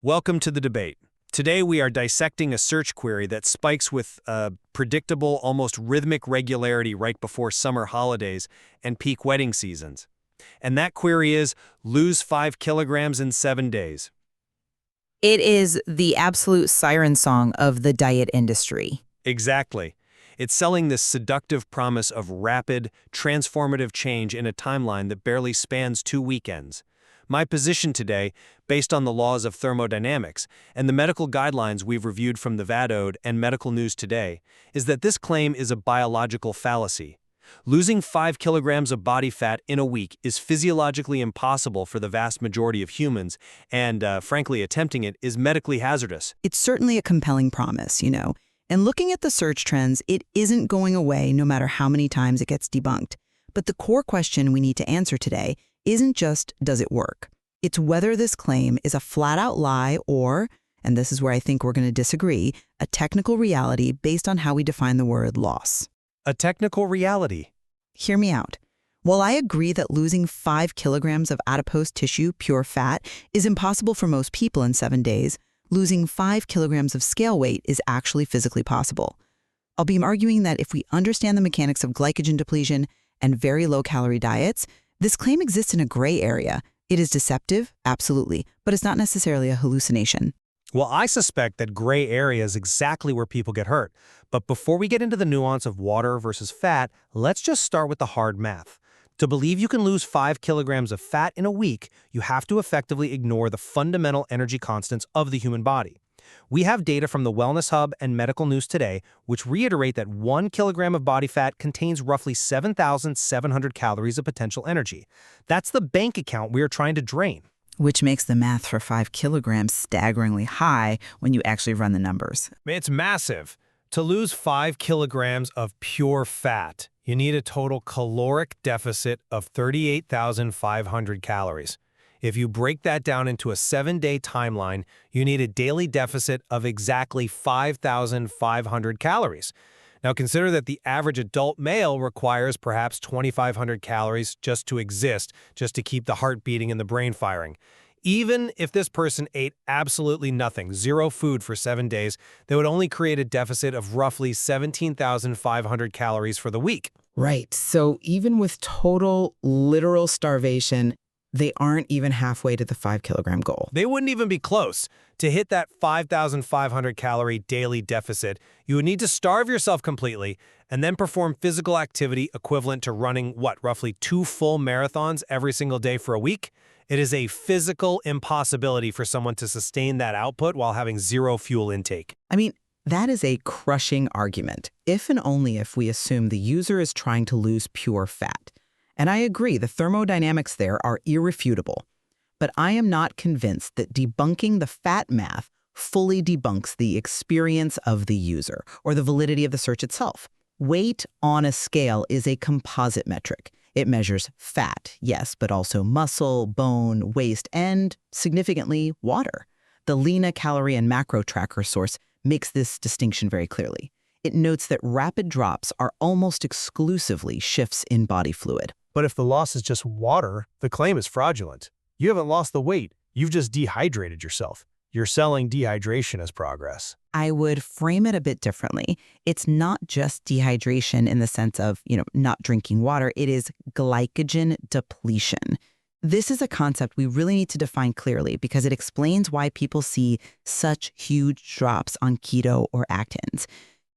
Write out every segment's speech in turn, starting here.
Welcome to the debate. Today we are dissecting a search query that spikes with predictable, almost rhythmic regularity right before summer holidays and peak wedding seasons. And that query is, lose 5 kilograms in 7 days. It is the absolute siren song of the diet industry. Exactly. It's selling this seductive promise of rapid, transformative change in a timeline that barely spans 2 weekends. My position today, based on the laws of thermodynamics and the medical guidelines we've reviewed from the VADOD and Medical News Today, is that this claim is a biological fallacy. Losing 5 kilograms of body fat in a week is physiologically impossible for the vast majority of humans, and frankly, attempting it is medically hazardous. It's certainly a compelling promise, And looking at the search trends, it isn't going away no matter how many times it gets debunked. But the core question we need to answer today isn't just, does it work? It's whether this claim is a flat-out lie or, and this is where I think we're going to disagree, a technical reality based on how we define the word loss. A technical reality. Hear me out. While I agree that losing 5 kilograms of adipose tissue, pure fat, is impossible for most people in 7 days, losing 5 kilograms of scale weight is actually physically possible. I'll be arguing that if we understand the mechanics of glycogen depletion and very low-calorie diets, this claim exists in a gray area. It is deceptive, absolutely, but it's not necessarily a hallucination. Well, I suspect that gray area is exactly where people get hurt. But before we get into the nuance of water versus fat, let's just start with the hard math. To believe you can lose 5 kilograms of fat in a week, you have to effectively ignore the fundamental energy constants of the human body. We have data from the Wellness Hub and Medical News Today, which reiterate that 1 kilogram of body fat contains roughly 7,700 calories of potential energy. That's the bank account we are trying to drain. Which makes the math for 5 kilograms staggeringly high when you actually run the numbers. It's massive. To lose 5 kilograms of pure fat, you need a total caloric deficit of 38,500 calories. If you break that down into a 7-day timeline, you need a daily deficit of exactly 5,500 calories. Now consider that the average adult male requires perhaps 2,500 calories just to exist, just to keep the heart beating and the brain firing. Even if this person ate absolutely nothing, zero food for 7 days, they would only create a deficit of roughly 17,500 calories for the week. Right. So even with total literal starvation, they aren't even halfway to the 5 kilogram goal. They wouldn't even be close. To hit that 5,500 calorie daily deficit, you would need to starve yourself completely and then perform physical activity equivalent to running, roughly 2 full marathons every single day for a week? It is a physical impossibility for someone to sustain that output while having zero fuel intake. I mean, that is a crushing argument, if and only if we assume the user is trying to lose pure fat. And I agree, the thermodynamics there are irrefutable. But I am not convinced that debunking the fat math fully debunks the experience of the user or the validity of the search itself. Weight on a scale is a composite metric. It measures fat, yes, but also muscle, bone, waste, and, significantly, water. The LENA calorie and macro tracker source makes this distinction very clearly. It notes that rapid drops are almost exclusively shifts in body fluid. But if the loss is just water, the claim is fraudulent. You haven't lost the weight. You've just dehydrated yourself. You're selling dehydration as progress. I would frame it a bit differently. It's not just dehydration in the sense of, not drinking water. It is glycogen depletion. This is a concept we really need to define clearly because it explains why people see such huge drops on keto or Atkins.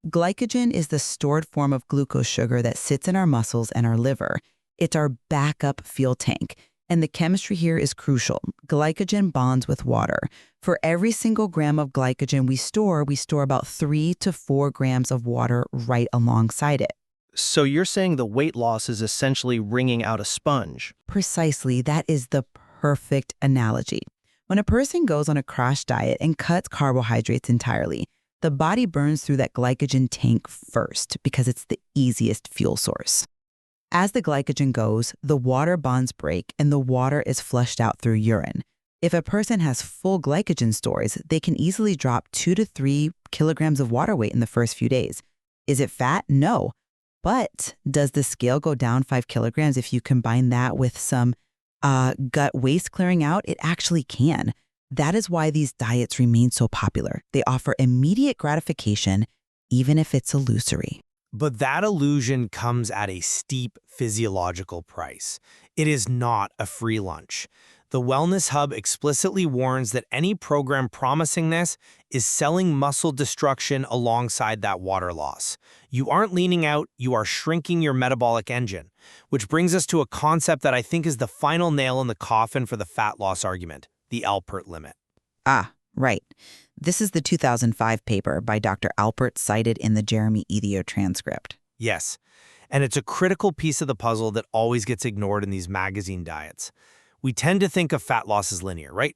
Glycogen is the stored form of glucose sugar that sits in our muscles and our liver. It's our backup fuel tank. And the chemistry here is crucial. Glycogen bonds with water. For every single gram of glycogen we store about 3 to 4 grams of water right alongside it. So you're saying the weight loss is essentially wringing out a sponge? Precisely. That is the perfect analogy. When a person goes on a crash diet and cuts carbohydrates entirely, the body burns through that glycogen tank first because it's the easiest fuel source. As the glycogen goes, the water bonds break and the water is flushed out through urine. If a person has full glycogen stores, they can easily drop 2 to 3 kilograms of water weight in the first few days. Is it fat? No. But does the scale go down 5 kilograms if you combine that with some gut waste clearing out? It actually can. That is why these diets remain so popular. They offer immediate gratification, even if it's illusory. But that illusion comes at a steep physiological price. It is not a free lunch. The Wellness Hub explicitly warns that any program promising this is selling muscle destruction alongside that water loss. You aren't leaning out, you are shrinking your metabolic engine. Which brings us to a concept that I think is the final nail in the coffin for the fat loss argument, the Alpert limit. Ah, right. This is the 2005 paper by Dr. Alpert cited in the Jeremy Ethio transcript. Yes, and it's a critical piece of the puzzle that always gets ignored in these magazine diets. We tend to think of fat loss as linear, right?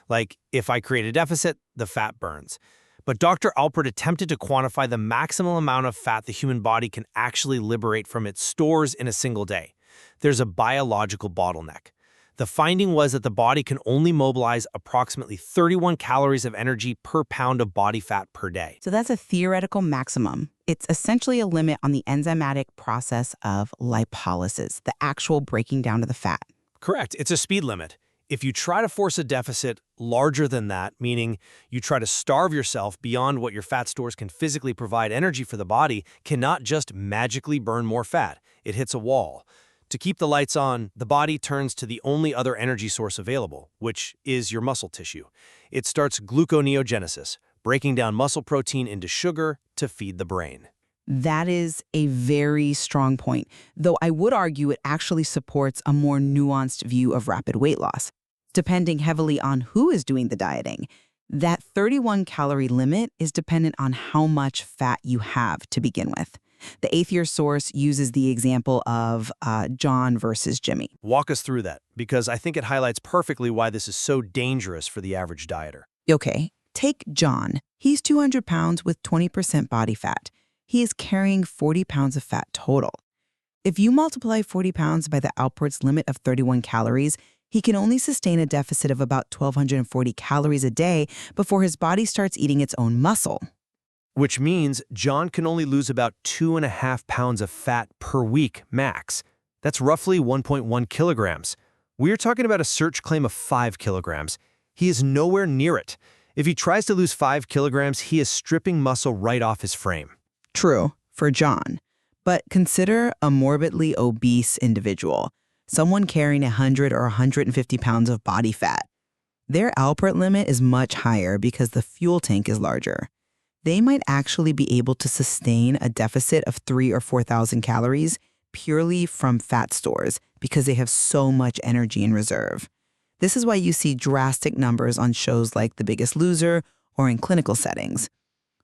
Like, if I create a deficit, the fat burns. But Dr. Alpert attempted to quantify the maximum amount of fat the human body can actually liberate from its stores in a single day. There's a biological bottleneck. The finding was that the body can only mobilize approximately 31 calories of energy per pound of body fat per day. So that's a theoretical maximum. It's essentially a limit on the enzymatic process of lipolysis, the actual breaking down of the fat. Correct. It's a speed limit. If you try to force a deficit larger than that, meaning you try to starve yourself beyond what your fat stores can physically provide, energy for the body cannot just magically burn more fat. It hits a wall. To keep the lights on, the body turns to the only other energy source available, which is your muscle tissue. It starts gluconeogenesis, breaking down muscle protein into sugar to feed the brain. That is a very strong point, though I would argue it actually supports a more nuanced view of rapid weight loss. Depending heavily on who is doing the dieting, that 31-calorie limit is dependent on how much fat you have to begin with. The Aethio source uses the example of John versus Jimmy. Walk us through that, because I think it highlights perfectly why this is so dangerous for the average dieter. Okay, take John. He's 200 pounds with 20% body fat. He is carrying 40 pounds of fat total. If you multiply 40 pounds by the Alpert's limit of 31 calories, he can only sustain a deficit of about 1,240 calories a day before his body starts eating its own muscle. Which means John can only lose about 2.5 pounds of fat per week max. That's roughly 1.1 kilograms. We're talking about a search claim of 5 kilograms. He is nowhere near it. If he tries to lose 5 kilograms, he is stripping muscle right off his frame. True, for John. But consider a morbidly obese individual, someone carrying 100 or 150 pounds of body fat. Their Alpert limit is much higher because the fuel tank is larger. They might actually be able to sustain a deficit of 3,000 or 4,000 calories purely from fat stores because they have so much energy in reserve. This is why you see drastic numbers on shows like The Biggest Loser or in clinical settings.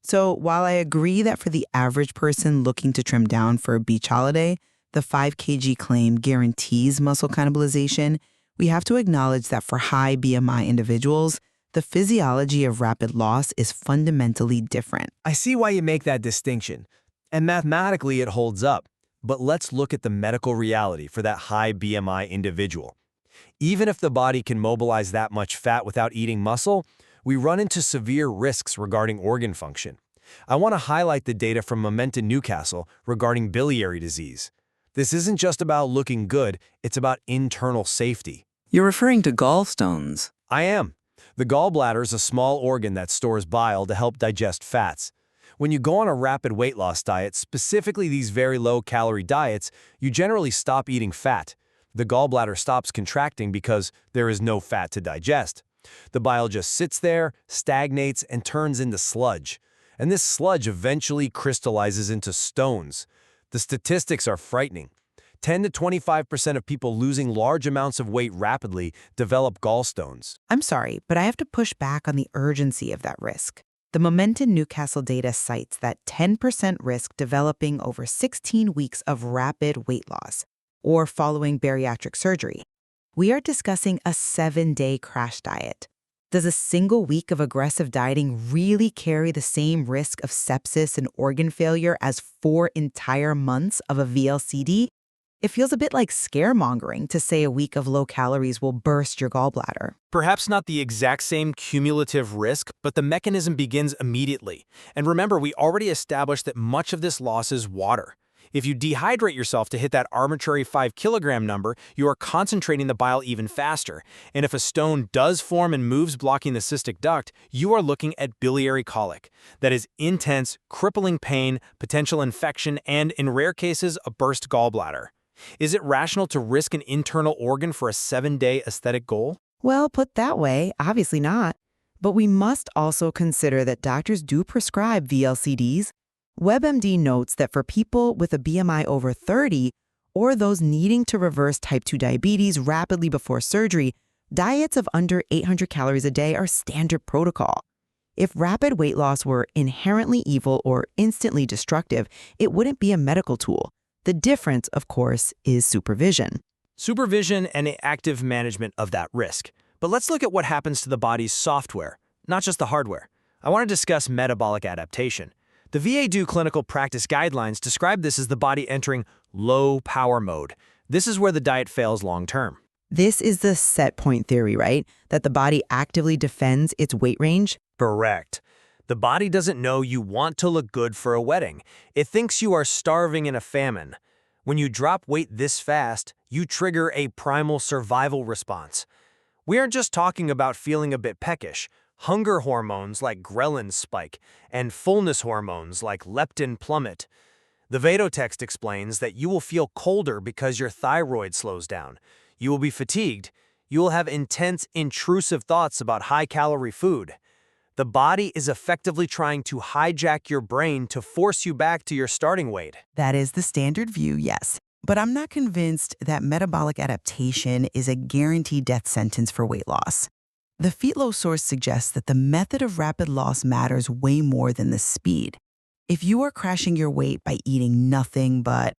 So while I agree that for the average person looking to trim down for a beach holiday, the 5 kg claim guarantees muscle cannibalization, we have to acknowledge that for high BMI individuals, the physiology of rapid loss is fundamentally different. I see why you make that distinction, and mathematically it holds up. But let's look at the medical reality for that high BMI individual. Even if the body can mobilize that much fat without eating muscle, we run into severe risks regarding organ function. I want to highlight the data from Momentum Newcastle regarding biliary disease. This isn't just about looking good, it's about internal safety. You're referring to gallstones. I am. The gallbladder is a small organ that stores bile to help digest fats. When you go on a rapid weight loss diet, specifically these very low-calorie diets, you generally stop eating fat. The gallbladder stops contracting because there is no fat to digest. The bile just sits there, stagnates, and turns into sludge. And this sludge eventually crystallizes into stones. The statistics are frightening. 10 to 25% of people losing large amounts of weight rapidly develop gallstones. I'm sorry, but I have to push back on the urgency of that risk. The Momentum Newcastle data cites that 10% risk developing over 16 weeks of rapid weight loss or following bariatric surgery. We are discussing a 7-day crash diet. Does a single week of aggressive dieting really carry the same risk of sepsis and organ failure as 4 entire months of a VLCD? It feels a bit like scaremongering to say a week of low calories will burst your gallbladder. Perhaps not the exact same cumulative risk, but the mechanism begins immediately. And remember, we already established that much of this loss is water. If you dehydrate yourself to hit that arbitrary 5 kilogram number, you are concentrating the bile even faster. And if a stone does form and moves blocking the cystic duct, you are looking at biliary colic. That is intense, crippling pain, potential infection, and, in rare cases, a burst gallbladder. Is it rational to risk an internal organ for a 7-day aesthetic goal? Well, put that way, obviously not. But we must also consider that doctors do prescribe VLCDs. WebMD notes that for people with a BMI over 30 or those needing to reverse type 2 diabetes rapidly before surgery, diets of under 800 calories a day are standard protocol. If rapid weight loss were inherently evil or instantly destructive, it wouldn't be a medical tool. The difference, of course, is supervision. Supervision and active management of that risk. But let's look at what happens to the body's software, not just the hardware. I want to discuss metabolic adaptation. The VA clinical practice guidelines describe this as the body entering low power mode. This is where the diet fails long term. This is the set point theory, right? That the body actively defends its weight range? Correct. The body doesn't know you want to look good for a wedding. It thinks you are starving in a famine. When you drop weight this fast, you trigger a primal survival response. We aren't just talking about feeling a bit peckish. Hunger hormones like ghrelin spike, and fullness hormones like leptin plummet. The Veda text explains that you will feel colder because your thyroid slows down. You will be fatigued. You will have intense, intrusive thoughts about high-calorie food. The body is effectively trying to hijack your brain to force you back to your starting weight. That is the standard view, yes. But I'm not convinced that metabolic adaptation is a guaranteed death sentence for weight loss. The Feetlow source suggests that the method of rapid loss matters way more than the speed. If you are crashing your weight by eating nothing but,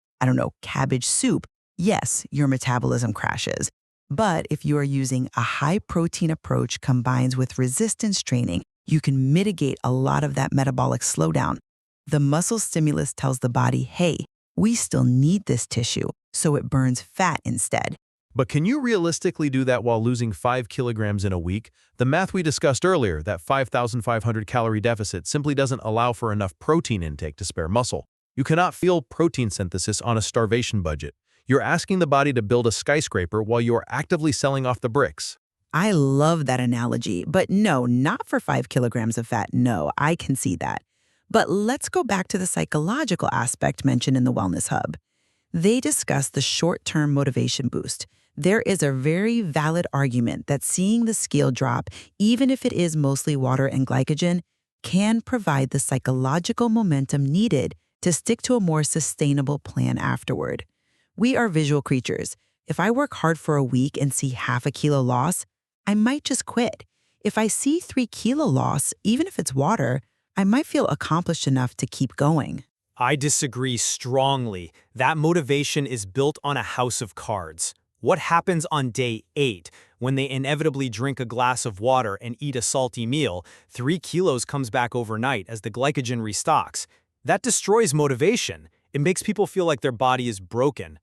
cabbage soup, yes, your metabolism crashes. But if you are using a high-protein approach combined with resistance training, you can mitigate a lot of that metabolic slowdown. The muscle stimulus tells the body, hey, we still need this tissue, so it burns fat instead. But can you realistically do that while losing 5 kilograms in a week? The math we discussed earlier, that 5,500 calorie deficit, simply doesn't allow for enough protein intake to spare muscle. You cannot feel protein synthesis on a starvation budget. You're asking the body to build a skyscraper while you're actively selling off the bricks. I love that analogy, but no, not for 5 kilograms of fat. No, I can see that. But let's go back to the psychological aspect mentioned in the Wellness Hub. They discuss the short-term motivation boost. There is a very valid argument that seeing the scale drop, even if it is mostly water and glycogen, can provide the psychological momentum needed to stick to a more sustainable plan afterward. We are visual creatures. If I work hard for a week and see half a kilo loss, I might just quit. If I see 3 kilo loss, even if it's water, I might feel accomplished enough to keep going. I disagree strongly. That motivation is built on a house of cards. What happens on day 8 when they inevitably drink a glass of water and eat a salty meal? 3 kilos comes back overnight as the glycogen restocks. That destroys motivation. It makes people feel like their body is broken.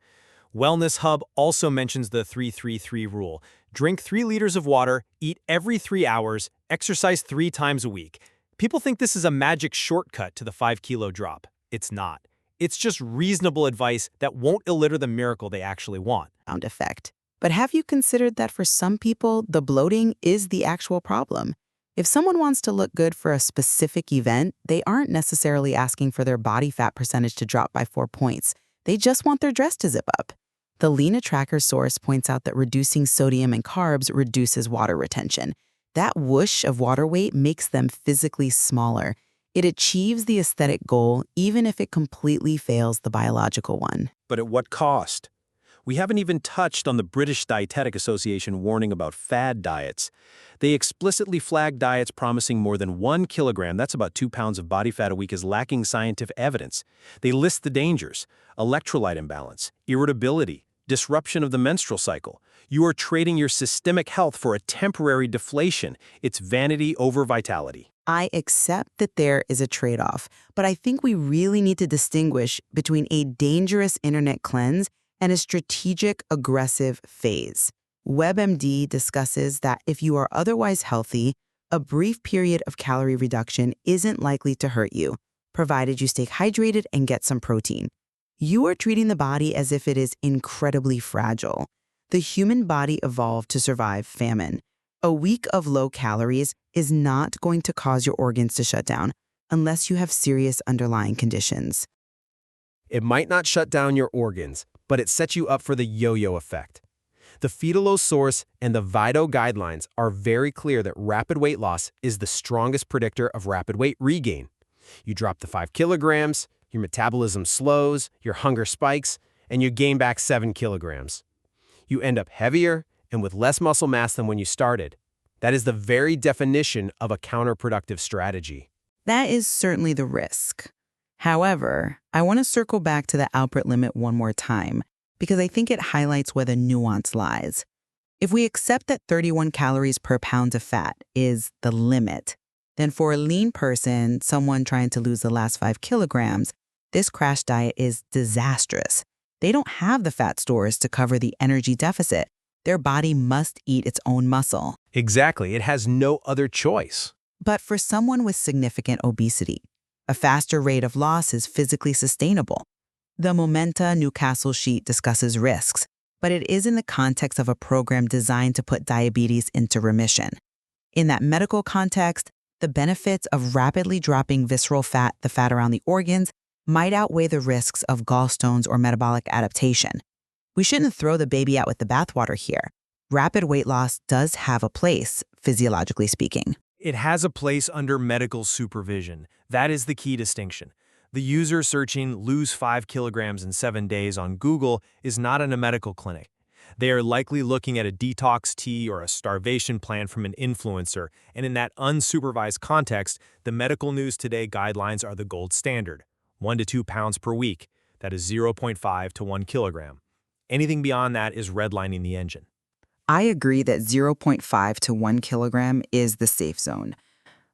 Wellness Hub also mentions the 3-3-3 rule. Drink 3 liters of water, eat every 3 hours, exercise 3 times a week. People think this is a magic shortcut to the 5 kilo drop. It's not. It's just reasonable advice that won't deliver the miracle they actually want. Effect. But have you considered that for some people, the bloating is the actual problem? If someone wants to look good for a specific event, they aren't necessarily asking for their body fat percentage to drop by 4 points. They just want their dress to zip up. The Lena Tracker source points out that reducing sodium and carbs reduces water retention. That whoosh of water weight makes them physically smaller. It achieves the aesthetic goal even if it completely fails the biological one. But at what cost? We haven't even touched on the British Dietetic Association warning about fad diets. They explicitly flag diets promising more than 1 kilogram, that's about 2 pounds of body fat a week, as lacking scientific evidence. They list the dangers: electrolyte imbalance, irritability, disruption of the menstrual cycle. You are trading your systemic health for a temporary deflation. It's vanity over vitality. I accept that there is a trade-off, but I think we really need to distinguish between a dangerous internet cleanse and a strategic, aggressive phase. WebMD discusses that if you are otherwise healthy, a brief period of calorie reduction isn't likely to hurt you, provided you stay hydrated and get some protein. you are treating the body as if it is incredibly fragile. The human body evolved to survive famine. A week of low calories is not going to cause your organs to shut down unless you have serious underlying conditions. It might not shut down your organs, but it sets you up for the yo-yo effect. The Fetal source and the Vito guidelines are very clear that rapid weight loss is the strongest predictor of rapid weight regain. You drop the 5 kilograms, your metabolism slows, your hunger spikes, and you gain back 7 kilograms. You end up heavier and with less muscle mass than when you started. That is the very definition of a counterproductive strategy. That is certainly the risk. However, I want to circle back to the Alpert limit one more time, because I think it highlights where the nuance lies. If we accept that 31 calories per pound of fat is the limit, then for a lean person, someone trying to lose the last 5 kilograms, this crash diet is disastrous. They don't have the fat stores to cover the energy deficit. Their body must eat its own muscle. Exactly, it has no other choice. But for someone with significant obesity, a faster rate of loss is physically sustainable. The Momenta Newcastle sheet discusses risks, but it is in the context of a program designed to put diabetes into remission. In that medical context, the benefits of rapidly dropping visceral fat, the fat around the organs, might outweigh the risks of gallstones or metabolic adaptation. We shouldn't throw the baby out with the bathwater here. Rapid weight loss does have a place, physiologically speaking. It has a place under medical supervision. That is the key distinction. The user searching lose 5 kilograms in 7 days on Google is not in a medical clinic. They are likely looking at a detox tea or a starvation plan from an influencer, and in that unsupervised context, the Medical News Today guidelines are the gold standard. 1 to 2 pounds per week. That is 0.5 to 1 kilogram. Anything beyond that is redlining the engine. I agree that 0.5 to 1 kilogram is the safe zone.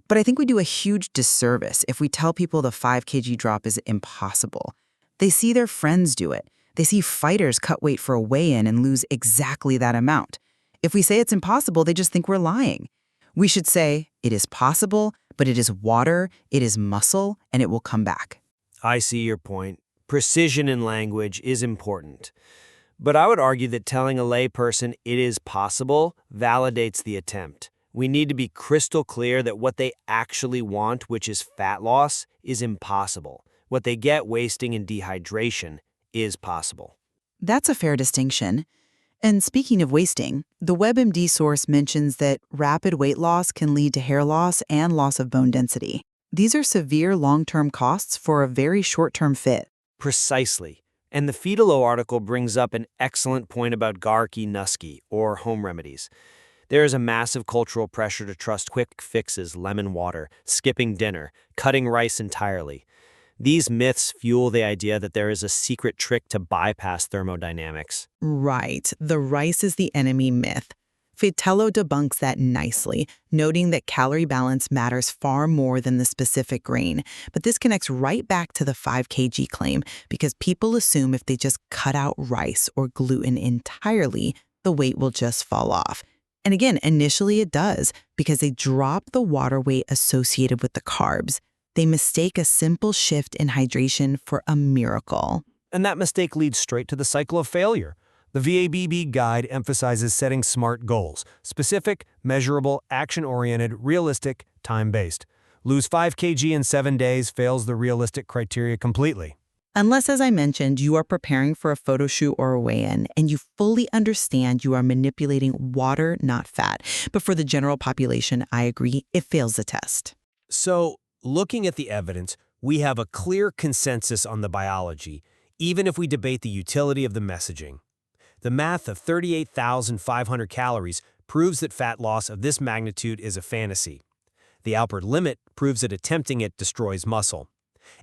But I think we do a huge disservice if we tell people the 5 kg drop is impossible. They see their friends do it. They see fighters cut weight for a weigh-in and lose exactly that amount. If we say it's impossible, they just think we're lying. We should say, it is possible, but it is water, it is muscle, and it will come back. I see your point. Precision in language is important. But I would argue that telling a layperson it is possible validates the attempt. We need to be crystal clear that what they actually want, which is fat loss, is impossible. What they get, wasting and dehydration, is possible. That's a fair distinction. And speaking of wasting, the WebMD source mentions that rapid weight loss can lead to hair loss and loss of bone density. These are severe long-term costs for a very short-term fit. Precisely. And the Fetal article brings up an excellent point about garki nuski, or home remedies. There is a massive cultural pressure to trust quick fixes, lemon water, skipping dinner, cutting rice entirely. These myths fuel the idea that there is a secret trick to bypass thermodynamics. Right. The rice is the enemy myth. Fetal debunks that nicely, noting that calorie balance matters far more than the specific grain. But this connects right back to the 5 kg claim, because people assume if they just cut out rice or gluten entirely, the weight will just fall off. And again, initially it does, because they drop the water weight associated with the carbs. They mistake a simple shift in hydration for a miracle. And that mistake leads straight to the cycle of failure. The VABB guide emphasizes setting SMART goals: specific, measurable, action-oriented, realistic, time-based. Lose 5 kg in 7 days fails the realistic criteria completely. Unless, as I mentioned, you are preparing for a photo shoot or a weigh-in and you fully understand you are manipulating water, not fat. But for the general population, I agree, it fails the test. So, looking at the evidence, we have a clear consensus on the biology, even if we debate the utility of the messaging. The math of 38,500 calories proves that fat loss of this magnitude is a fantasy. The Alpert limit proves that attempting it destroys muscle.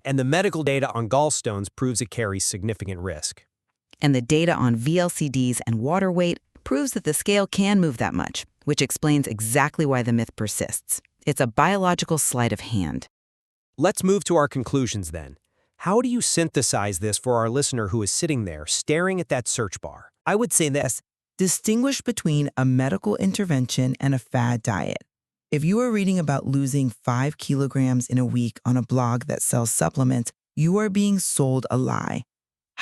And the medical data on gallstones proves it carries significant risk. And the data on VLCDs and water weight proves that the scale can move that much, which explains exactly why the myth persists. It's a biological sleight of hand. Let's move to our conclusions then. How do you synthesize this for our listener who is sitting there staring at that search bar? I would say this: distinguish between a medical intervention and a fad diet. If you are reading about losing 5 kilograms in a week on a blog that sells supplements, you are being sold a lie.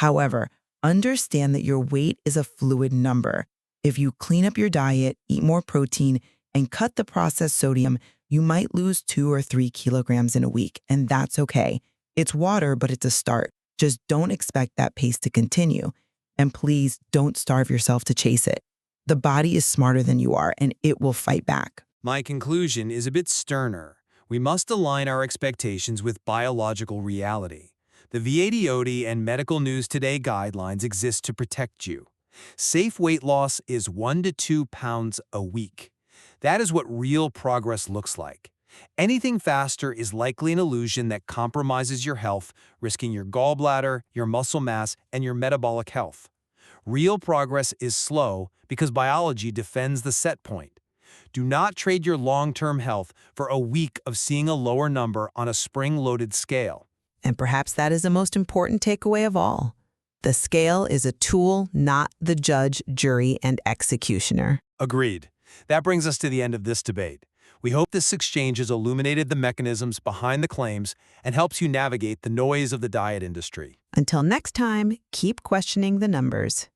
However, understand that your weight is a fluid number. If you clean up your diet, eat more protein, and cut the processed sodium, you might lose 2 or 3 kilograms in a week, and that's okay. It's water, but it's a start. Just don't expect that pace to continue. And please don't starve yourself to chase it. The body is smarter than you are, and it will fight back. My conclusion is a bit sterner. We must align our expectations with biological reality. The VADOD and Medical News Today guidelines exist to protect you. Safe weight loss is 1 to 2 pounds a week. That is what real progress looks like. Anything faster is likely an illusion that compromises your health, risking your gallbladder, your muscle mass, and your metabolic health. Real progress is slow because biology defends the set point. Do not trade your long-term health for a week of seeing a lower number on a spring-loaded scale. And perhaps that is the most important takeaway of all. The scale is a tool, not the judge, jury, and executioner. Agreed. That brings us to the end of this debate. We hope this exchange has illuminated the mechanisms behind the claims and helps you navigate the noise of the diet industry. Until next time, keep questioning the numbers.